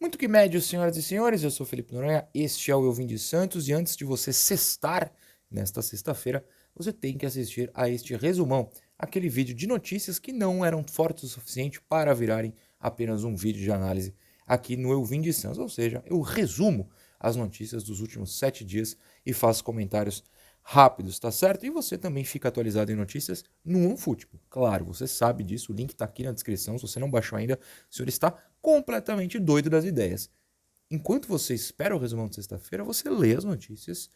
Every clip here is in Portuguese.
Muito que médio, senhoras e senhores, eu sou Felipe Noronha, este é o Eu Vim de Santos, e antes de você sextar nesta sexta-feira, você tem que assistir a este resumão, aquele vídeo de notícias que não eram fortes o suficiente para virarem apenas um vídeo de análise aqui no Eu Vim de Santos, ou seja, eu resumo as notícias dos últimos 7 dias e faço comentários rápidos, tá certo? E você também fica atualizado em notícias no OneFootball. Claro, você sabe disso, o link tá aqui na descrição, se você não baixou ainda, o senhor está completamente doido das ideias. Enquanto você espera o resumão de sexta-feira, você lê as notícias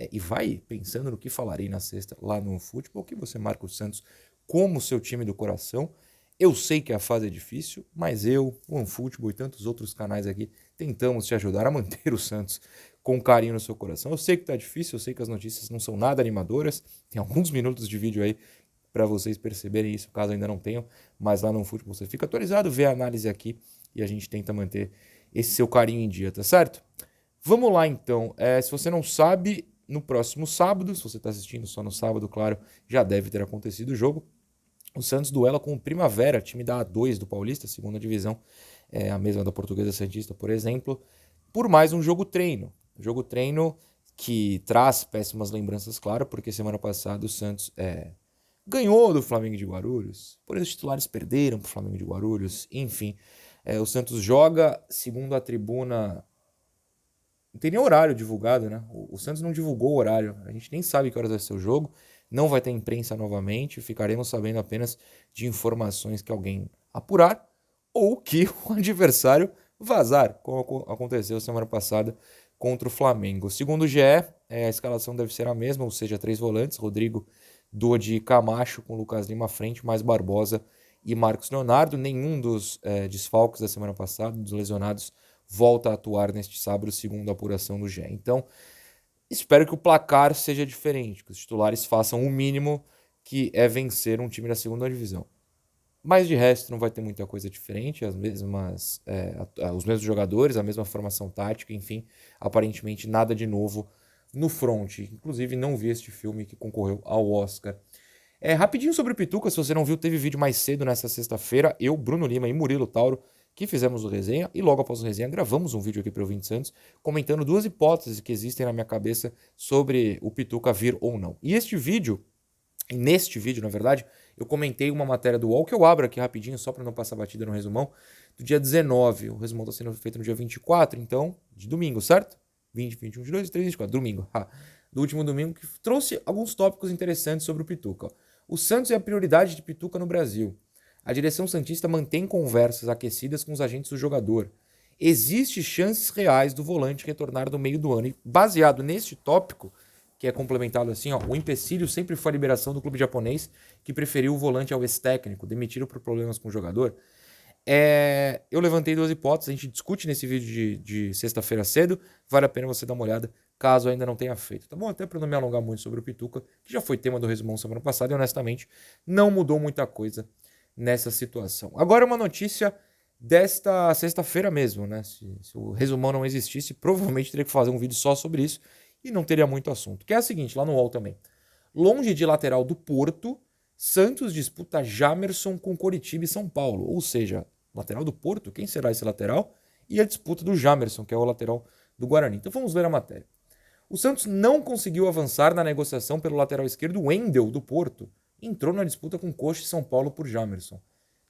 e vai pensando no que falarei na sexta lá no futebol, que você marca o Santos como seu time do coração. Eu sei que a fase é difícil, mas eu, o OneFootball e tantos outros canais aqui tentamos te ajudar a manter o Santos com carinho no seu coração. Eu sei que tá difícil, eu sei que as notícias não são nada animadoras, tem alguns minutos de vídeo aí para vocês perceberem isso, caso ainda não tenham, mas lá no futebol você fica atualizado, vê a análise aqui e a gente tenta manter esse seu carinho em dia, tá certo? Vamos lá então. Se você não sabe, no próximo sábado, se você está assistindo só no sábado, claro, já deve ter acontecido o jogo. O Santos duela com o Primavera, time da A2 do Paulista, segunda divisão, a mesma da Portuguesa Santista, por exemplo, por mais um jogo treino. Jogo treino que traz péssimas lembranças, claro, porque semana passada o Santos ganhou do Flamengo de Guarulhos, porém os titulares perderam para o Flamengo de Guarulhos, enfim. O Santos joga, segundo a tribuna, não tem nem horário divulgado, né? O Santos não divulgou o horário, a gente nem sabe que horas vai ser o jogo, não vai ter imprensa novamente, ficaremos sabendo apenas de informações que alguém apurar ou que o adversário vazar, como aconteceu semana passada contra o Flamengo. Segundo o GE, a escalação deve ser a mesma, ou seja, 3 volantes, Rodrigo, Dodi, Camacho com Lucas Lima à frente, mais Barbosa e Marcos Leonardo. Nenhum dos desfalques da semana passada, dos lesionados, volta a atuar neste sábado, segundo a apuração do GE. Então, espero que o placar seja diferente, que os titulares façam o mínimo, que é vencer um time da segunda divisão. Mas de resto não vai ter muita coisa diferente, os mesmos jogadores, a mesma formação tática, enfim, aparentemente nada de novo no front. Inclusive não vi este filme que concorreu ao Oscar. Rapidinho sobre o Pituca, se você não viu, teve vídeo mais cedo nessa sexta-feira, eu, Bruno Lima e Murilo Tauro, que fizemos o resenha, e logo após o resenha gravamos um vídeo aqui para o 20 Santos, comentando 2 hipóteses que existem na minha cabeça sobre o Pituca vir ou não. E neste vídeo, na verdade, eu comentei uma matéria do UOL, que eu abro aqui rapidinho, só para não passar batida no resumão, do dia 19. O resumão está sendo feito no dia 24, então, de domingo, certo? 20, 21, 22, 23, 24, domingo. Do último domingo, que trouxe alguns tópicos interessantes sobre o Pituca. O Santos é a prioridade de Pituca no Brasil. A direção santista mantém conversas aquecidas com os agentes do jogador. Existem chances reais do volante retornar no meio do ano. E baseado neste tópico, que é complementado assim, o empecilho sempre foi a liberação do clube japonês, que preferiu o volante ao ex-técnico, demitido por problemas com o jogador. Eu levantei 2 hipóteses, a gente discute nesse vídeo de sexta-feira cedo, vale a pena você dar uma olhada, caso ainda não tenha feito, tá bom? Até para não me alongar muito sobre o Pituca, que já foi tema do resumão semana passada e honestamente não mudou muita coisa nessa situação. Agora uma notícia desta sexta-feira mesmo, né? Se o resumão não existisse, provavelmente teria que fazer um vídeo só sobre isso e não teria muito assunto. Que é a seguinte, lá no UOL também. Longe de lateral do Porto, Santos disputa Jamerson com Coritiba e São Paulo. Ou seja, lateral do Porto, quem será esse lateral? E a disputa do Jamerson, que é o lateral do Guarani. Então vamos ler a matéria. O Santos não conseguiu avançar na negociação pelo lateral esquerdo Wendel do Porto. Entrou na disputa com Coxa e São Paulo por Jamerson.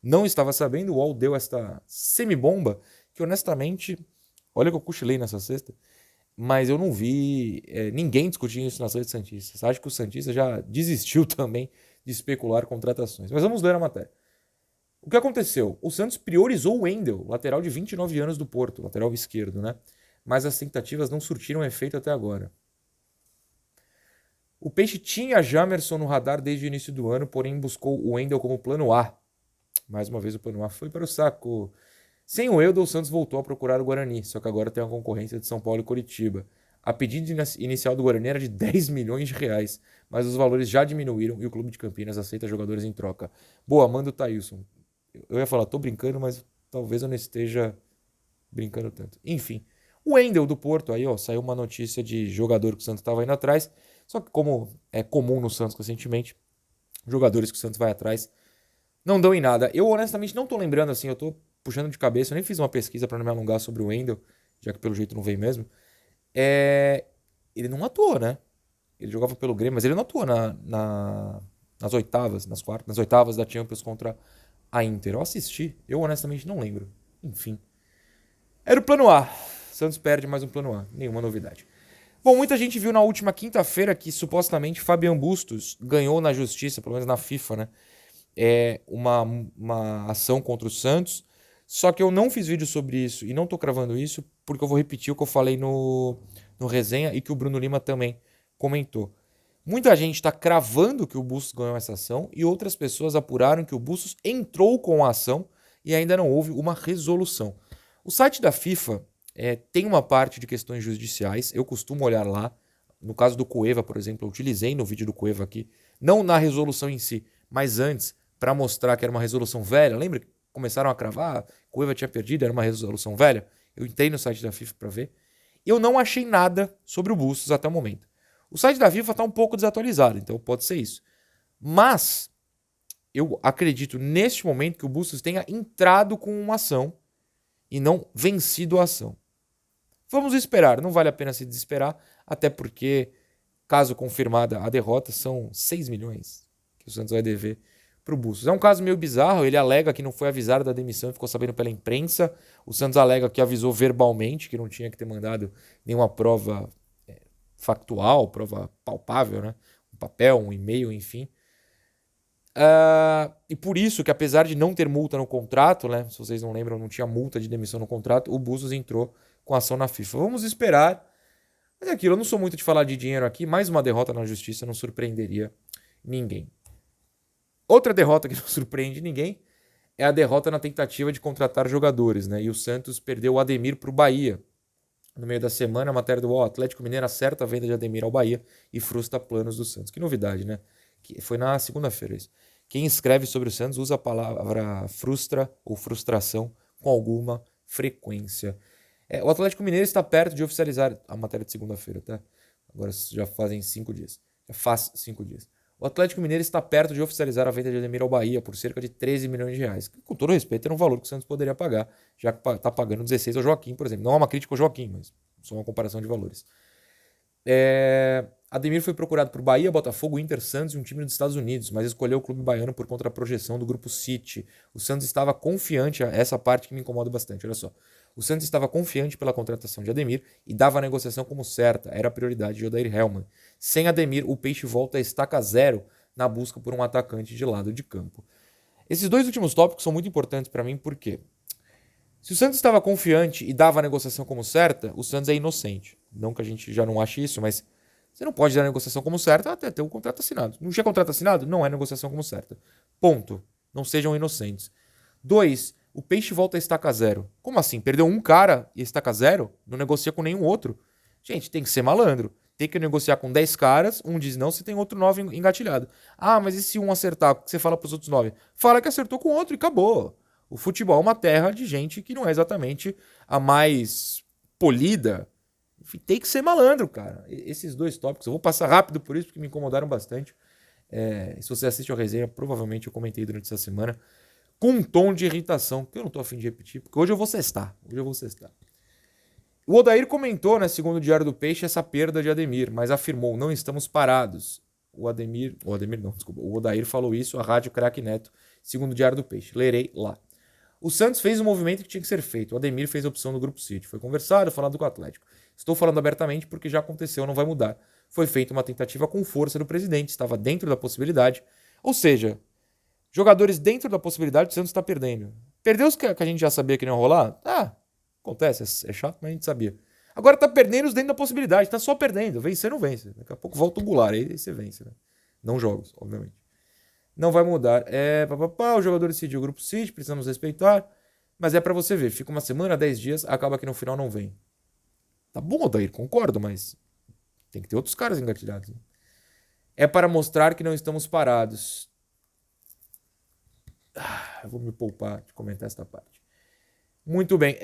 Não estava sabendo, o UOL deu esta semibomba, que honestamente, olha que eu cochilei nessa sexta, mas eu não vi ninguém discutindo isso nas redes santistas. Acho que o Santista já desistiu também de especular contratações. Mas vamos ler a matéria. O que aconteceu? O Santos priorizou o Wendel, lateral de 29 anos do Porto, lateral esquerdo, né? Mas as tentativas não surtiram efeito até agora. O Peixe tinha Jamerson no radar desde o início do ano, porém buscou o Wendel como plano A. Mais uma vez o plano A foi para o saco. Sem o Wendel, o Santos voltou a procurar o Guarani, só que agora tem a concorrência de São Paulo e Curitiba. A pedida inicial do Guarani era de 10 milhões de reais, mas os valores já diminuíram e o clube de Campinas aceita jogadores em troca. Boa, manda o Thailson. Eu ia falar, tô brincando, mas talvez eu não esteja brincando tanto. Enfim, o Wendel do Porto, aí saiu uma notícia de jogador que o Santos estava indo atrás, só que como é comum no Santos recentemente, jogadores que o Santos vai atrás não dão em nada. Eu honestamente não tô lembrando assim, eu tô puxando de cabeça, eu nem fiz uma pesquisa para não me alongar sobre o Wendel, já que pelo jeito não veio mesmo. Ele não atuou, né? Ele jogava pelo Grêmio, mas ele não atuou nas oitavas, nas oitavas da Champions contra a Inter. Eu assisti, eu honestamente não lembro. Enfim. Era o plano A. Santos perde mais um plano A. Nenhuma novidade. Bom, muita gente viu na última quinta-feira que supostamente Fabian Bustos ganhou na justiça, pelo menos na FIFA, né? Uma ação contra o Santos. Só que eu não fiz vídeo sobre isso e não tô cravando isso porque eu vou repetir o que eu falei no resenha e que o Bruno Lima também comentou. Muita gente está cravando que o Bustos ganhou essa ação e outras pessoas apuraram que o Bustos entrou com a ação e ainda não houve uma resolução. O site da FIFA tem uma parte de questões judiciais, eu costumo olhar lá. No caso do Cueva, por exemplo, eu utilizei no vídeo do Cueva aqui, não na resolução em si, mas antes, para mostrar que era uma resolução velha. Lembra que começaram a cravar? Cueva tinha perdido, era uma resolução velha. Eu entrei no site da FIFA para ver. Eu não achei nada sobre o Bustos até o momento. O site da FIFA está um pouco desatualizado, então pode ser isso. Mas eu acredito neste momento que o Bustos tenha entrado com uma ação e não vencido a ação. Vamos esperar, não vale a pena se desesperar, até porque, caso confirmada a derrota, são 6 milhões que o Santos vai dever para o Bustos. É um caso meio bizarro, ele alega que não foi avisado da demissão e ficou sabendo pela imprensa. O Santos alega que avisou verbalmente, que não tinha que ter mandado nenhuma prova factual, prova palpável, né? Um papel, um e-mail, enfim. E por isso que, apesar de não ter multa no contrato, né? Se vocês não lembram, não tinha multa de demissão no contrato, o Bustos entrou com ação na FIFA. Vamos esperar. Mas é aquilo, eu não sou muito de falar de dinheiro aqui, mais uma derrota na justiça não surpreenderia ninguém. Outra derrota que não surpreende ninguém é a derrota na tentativa de contratar jogadores, né? E o Santos perdeu o Ademir para o Bahia. No meio da semana, a matéria do Atlético Mineiro acerta a venda de Ademir ao Bahia e frustra planos do Santos. Que novidade, né? Que foi na segunda-feira isso. Quem escreve sobre o Santos usa a palavra frustra ou frustração com alguma frequência. O Atlético Mineiro está perto de oficializar a matéria de segunda-feira, tá? Agora já fazem 5 dias. Já faz 5 dias. O Atlético Mineiro está perto de oficializar a venda de Ademir ao Bahia por cerca de 13 milhões de reais. Com todo respeito, era um valor que o Santos poderia pagar, já que está pagando 16 ao Joaquim, por exemplo. Não é uma crítica ao Joaquim, mas só uma comparação de valores. Ademir foi procurado por Bahia, Botafogo, Inter, Santos e um time dos Estados Unidos, mas escolheu o clube baiano por conta da projeção do grupo City. O Santos estava confiante, essa parte que me incomoda bastante, olha só. O Santos estava confiante pela contratação de Ademir e dava a negociação como certa, era a prioridade de Odair Hellmann. Sem Ademir, o Peixe volta a estaca zero na busca por um atacante de lado de campo. Esses dois últimos tópicos são muito importantes para mim, porque se o Santos estava confiante e dava a negociação como certa, o Santos é inocente. Não que a gente já não ache isso, mas você não pode dar a negociação como certa até ter o contrato assinado. Não tinha contrato assinado? Não é negociação como certa. Ponto. Não sejam inocentes. 2. O Peixe volta a estaca zero. Como assim? Perdeu um cara e estaca zero? Não negocia com nenhum outro. Gente, tem que ser malandro. Tem que negociar com 10 caras, um diz não, você tem outro 9 engatilhado. Ah, mas e se um acertar? O que você fala pros outros 9? Fala que acertou com outro e acabou. O futebol é uma terra de gente que não é exatamente a mais polida. Enfim, tem que ser malandro, cara. Esses dois tópicos, eu vou passar rápido por isso, porque me incomodaram bastante. Se você assiste a resenha, provavelmente eu comentei durante essa semana, com um tom de irritação, que eu não tô a fim de repetir, porque hoje eu vou sextar. O Odair comentou, né, segundo o Diário do Peixe, essa perda de Ademir, mas afirmou, não estamos parados. O Odair falou isso à Rádio Craque Neto, segundo o Diário do Peixe. Lerei lá. O Santos fez o movimento que tinha que ser feito. O Ademir fez a opção do Grupo City. Foi conversado, falado com o Atlético. Estou falando abertamente porque já aconteceu, não vai mudar. Foi feita uma tentativa com força do presidente, estava dentro da possibilidade. Ou seja, jogadores dentro da possibilidade, o Santos está perdendo. Perdeu os que a gente já sabia que não ia rolar? Acontece, é chato, mas a gente sabia. Agora tá perdendo os dentro da possibilidade, tá só perdendo. Vencer não vence. Daqui a pouco volta o Goulart, aí você vence, né? Não jogos, obviamente. Não vai mudar. O jogador decidiu o Grupo City, precisamos respeitar. Mas é pra você ver, fica uma semana, 10 dias, acaba que no final não vem. Tá bom, Odair, concordo, mas tem que ter outros caras engatilhados. Né? É para mostrar que não estamos parados. Eu vou me poupar de comentar esta parte. Muito bem.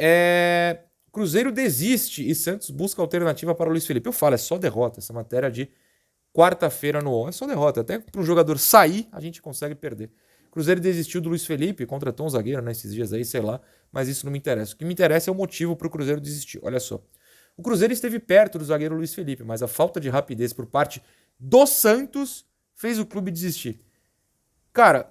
Cruzeiro desiste e Santos busca alternativa para o Luiz Felipe. Eu falo, é só derrota. Essa matéria de quarta-feira no UOL. É só derrota. Até para um jogador sair, a gente consegue perder. Cruzeiro desistiu do Luiz Felipe, contratou um zagueiro nesses dias aí, sei lá, mas isso não me interessa. O que me interessa é o motivo para o Cruzeiro desistir. Olha só. O Cruzeiro esteve perto do zagueiro Luiz Felipe, mas a falta de rapidez por parte do Santos fez o clube desistir. Cara,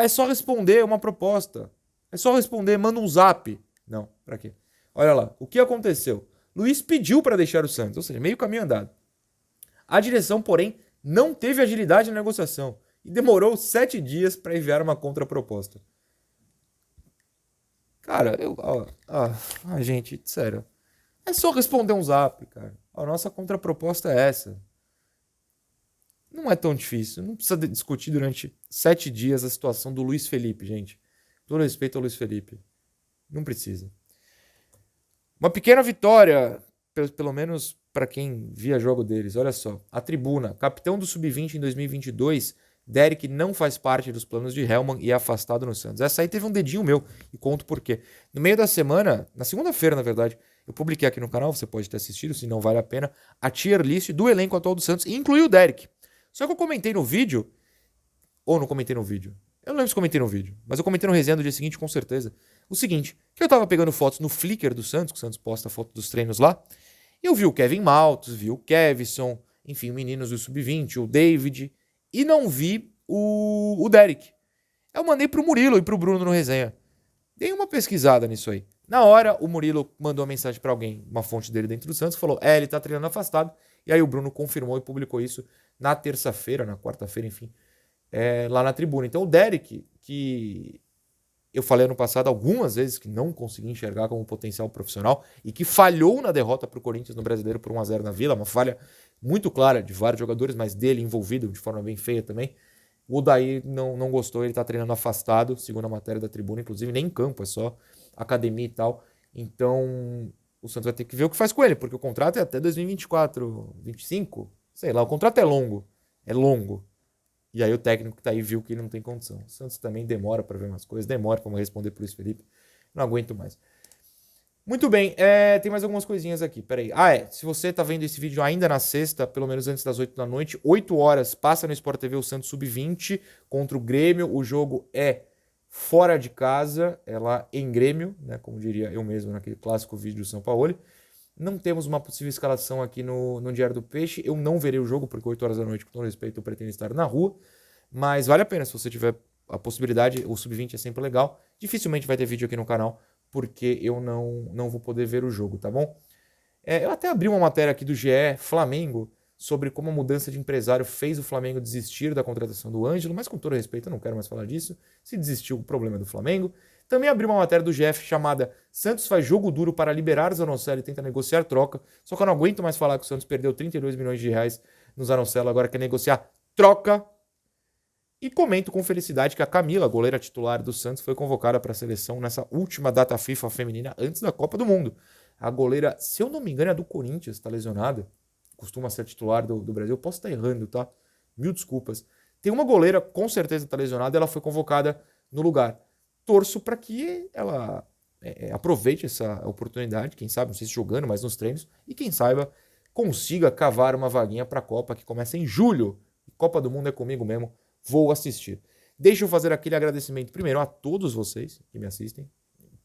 é só responder uma proposta. É só responder, manda um zap. Não, pra quê? Olha lá, o que aconteceu? Luiz pediu para deixar o Santos, ou seja, meio caminho andado. A direção, porém, não teve agilidade na negociação e demorou 7 dias para enviar uma contraproposta. Cara, gente, sério. É só responder um zap, cara. A nossa contraproposta é essa. Não é tão difícil. Não precisa discutir durante 7 dias a situação do Luiz Felipe, gente. Todo respeito ao Luiz Felipe. Não precisa. Uma pequena vitória, pelo menos para quem via jogo deles. Olha só. A Tribuna. Capitão do Sub-20 em 2022. Derek não faz parte dos planos de Hellman e é afastado no Santos. Essa aí teve um dedinho meu. E conto por quê. No meio da semana, na segunda-feira, na verdade, eu publiquei aqui no canal, você pode ter assistido, se não vale a pena, a tier list do elenco atual do Santos e incluiu o Derek. Só que eu comentei no vídeo, ou não comentei no vídeo, eu não lembro se comentei no vídeo, mas eu comentei no resenha do dia seguinte com certeza, o seguinte, que eu tava pegando fotos no Flickr do Santos, que o Santos posta foto dos treinos lá, e eu vi o Kevin Maltos, vi o Kevson, enfim, meninos do Sub-20, o David, e não vi o Derek. Eu mandei pro Murilo e pro Bruno no resenha. Dei uma pesquisada nisso aí. Na hora, o Murilo mandou uma mensagem para alguém, uma fonte dele dentro do Santos, falou, ele tá treinando afastado, e aí o Bruno confirmou e publicou isso na terça-feira, na quarta-feira, enfim, lá na Tribuna. Então o Derek, que eu falei ano passado algumas vezes que não consegui enxergar como potencial profissional e que falhou na derrota para o Corinthians no Brasileiro por 1-0 na Vila, uma falha muito clara de vários jogadores, mas dele envolvido de forma bem feia também. O Odair não gostou, ele tá treinando afastado, segundo a matéria da Tribuna, inclusive nem em campo, é só academia e tal. Então o Santos vai ter que ver o que faz com ele, porque o contrato é até 2024, 25, sei lá, o contrato é longo. E aí o técnico que tá aí viu que ele não tem condição. O Santos também demora para ver umas coisas, demora para responder pro Luiz Felipe. Não aguento mais. Muito bem, tem mais algumas coisinhas aqui, peraí. Se você tá vendo esse vídeo ainda na sexta, pelo menos antes das 8 da noite, 8 horas, passa no Sport TV o Santos Sub-20 contra o Grêmio. O jogo é fora de casa, é lá em Grêmio, né, como diria eu mesmo naquele clássico vídeo do São Paulo. Não temos uma possível escalação aqui no Diário do Peixe. Eu não verei o jogo, porque 8 horas da noite, com todo respeito, eu pretendo estar na rua. Mas vale a pena, se você tiver a possibilidade, o Sub-20 é sempre legal. Dificilmente vai ter vídeo aqui no canal, porque eu não vou poder ver o jogo, tá bom? Eu até abri uma matéria aqui do GE Flamengo sobre como a mudança de empresário fez o Flamengo desistir da contratação do Ângelo, mas com todo respeito, eu não quero mais falar disso. Se desistiu, o problema é do Flamengo. Também abri uma matéria do GF chamada Santos faz jogo duro para liberar Zanocelo e tenta negociar troca. Só que eu não aguento mais falar que o Santos perdeu 32 milhões de reais no Zanocelo, agora quer negociar troca. E comento com felicidade que a Camila, goleira titular do Santos, foi convocada para a seleção nessa última data FIFA feminina antes da Copa do Mundo. A goleira, se eu não me engano, é do Corinthians, está lesionada. Costuma ser titular do Brasil. Eu posso estar errando, tá? Mil desculpas. Tem uma goleira, com certeza está lesionada, ela foi convocada no lugar. Torço para que ela aproveite essa oportunidade, quem sabe, não sei se jogando, mas nos treinos, e quem saiba, consiga cavar uma vaguinha para a Copa, que começa em julho. Copa do Mundo é comigo mesmo, vou assistir. Deixa eu fazer aquele agradecimento primeiro a todos vocês que me assistem,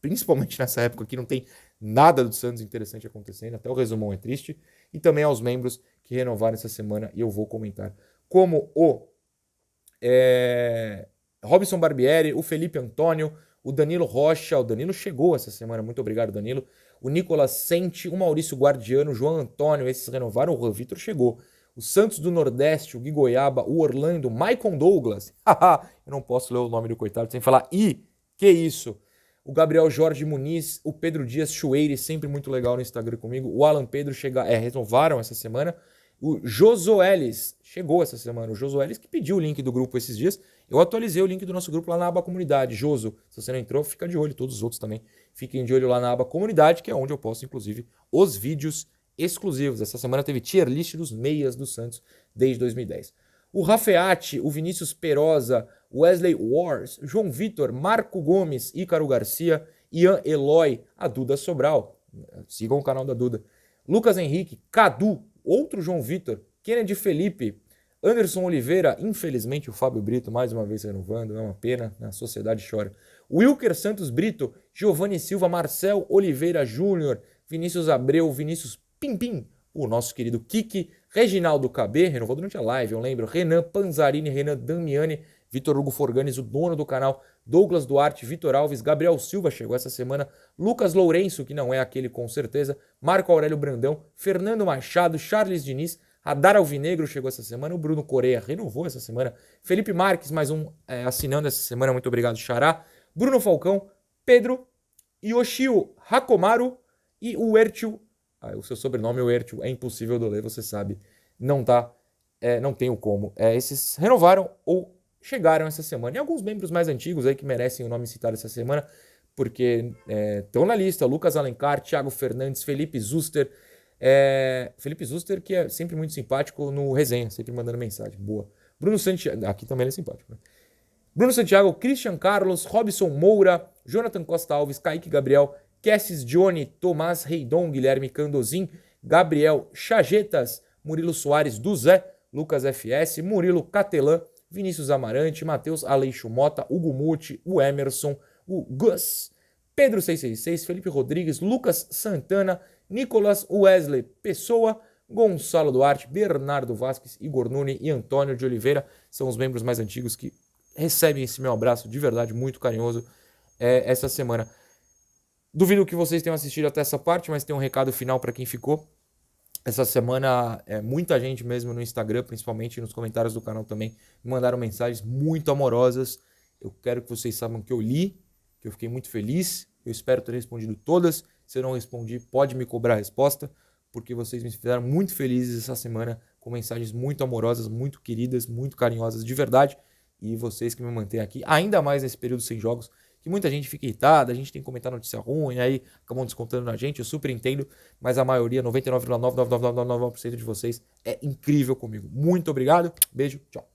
principalmente nessa época que não tem nada do Santos interessante acontecendo, até o resumão é triste, e também aos membros que renovaram essa semana, e eu vou comentar, como o Robson Barbieri, o Felipe Antônio, o Danilo Rocha, o Danilo chegou essa semana, muito obrigado Danilo, o Nicolas Sente, o Maurício Guardiano, o João Antônio, esses renovaram, o Vitor chegou, o Santos do Nordeste, o Gui Goiaba, o Orlando, Maicon Douglas, eu não posso ler o nome do coitado sem falar, que isso, o Gabriel Jorge Muniz, o Pedro Dias Chueire, sempre muito legal no Instagram comigo, o Alan Pedro renovaram essa semana, o Josuelis chegou essa semana, o Josuelis que pediu o link do grupo esses dias, eu atualizei o link do nosso grupo lá na aba comunidade, Joso, se você não entrou, fica de olho, todos os outros também, fiquem de olho lá na aba comunidade, que é onde eu posto inclusive os vídeos exclusivos. Essa semana teve tier list dos meias do Santos desde 2010. O Rafeati, o Vinícius Perosa, Wesley Wars, João Vitor, Marco Gomes, Ícaro Garcia, Ian Eloy, a Duda Sobral, sigam o canal da Duda, Lucas Henrique, Cadu, outro João Vitor, Kennedy Felipe, Anderson Oliveira, infelizmente o Fábio Brito mais uma vez renovando, é uma pena, a sociedade chora. Wilker Santos Brito, Giovanni Silva, Marcel Oliveira Júnior, Vinícius Abreu, Vinícius Pimpim, o nosso querido Kiki, Reginaldo KB, renovou durante a live, eu lembro, Renan Panzarini, Renan Damiani, Vitor Hugo Forganes, o dono do canal, Douglas Duarte, Vitor Alves, Gabriel Silva chegou essa semana, Lucas Lourenço, que não é aquele com certeza, Marco Aurélio Brandão, Fernando Machado, Charles Diniz, Radar Alvinegro chegou essa semana, o Bruno Correia renovou essa semana, Felipe Marques, mais um assinando essa semana, muito obrigado, Xará, Bruno Falcão, Pedro, Yoshio Hakomaru e o Ertil. O seu sobrenome, o Ertil, é impossível de ler, você sabe. Não tem o como. Esses renovaram ou chegaram essa semana. E alguns membros mais antigos aí que merecem o nome citado essa semana, porque estão na lista. Lucas Alencar, Thiago Fernandes, Felipe Zuster. Felipe Zuster, que é sempre muito simpático no resenha, sempre mandando mensagem. Boa. Bruno Santiago, aqui também ele é simpático, né? Bruno Santiago, Christian Carlos, Robson Moura, Jonathan Costa Alves, Kaique Gabriel, Cassis Johnny, Tomás Reidon, Guilherme Candozin, Gabriel Chajetas, Murilo Soares do Zé, Lucas FS, Murilo Catelã, Vinícius Amarante, Matheus Aleixo Mota, Hugo Muti, o Emerson, o Gus, Pedro 666, Felipe Rodrigues, Lucas Santana, Nicolas Wesley Pessoa, Gonçalo Duarte, Bernardo Vasquez, Igor Nune e Antônio de Oliveira são os membros mais antigos que recebem esse meu abraço de verdade muito carinhoso essa semana. Duvido que vocês tenham assistido até essa parte, mas tem um recado final para quem ficou. Essa semana, muita gente mesmo no Instagram, principalmente nos comentários do canal também, me mandaram mensagens muito amorosas. Eu quero que vocês saibam que eu li, que eu fiquei muito feliz. Eu espero ter respondido todas. Se eu não respondi, pode me cobrar a resposta, porque vocês me fizeram muito felizes essa semana com mensagens muito amorosas, muito queridas, muito carinhosas, de verdade. E vocês que me mantêm aqui, ainda mais nesse período sem jogos, que muita gente fica irritada, a gente tem que comentar notícia ruim, aí acabam descontando na gente, eu super entendo, mas a maioria, 99,99999% de vocês é incrível comigo. Muito obrigado, beijo, tchau.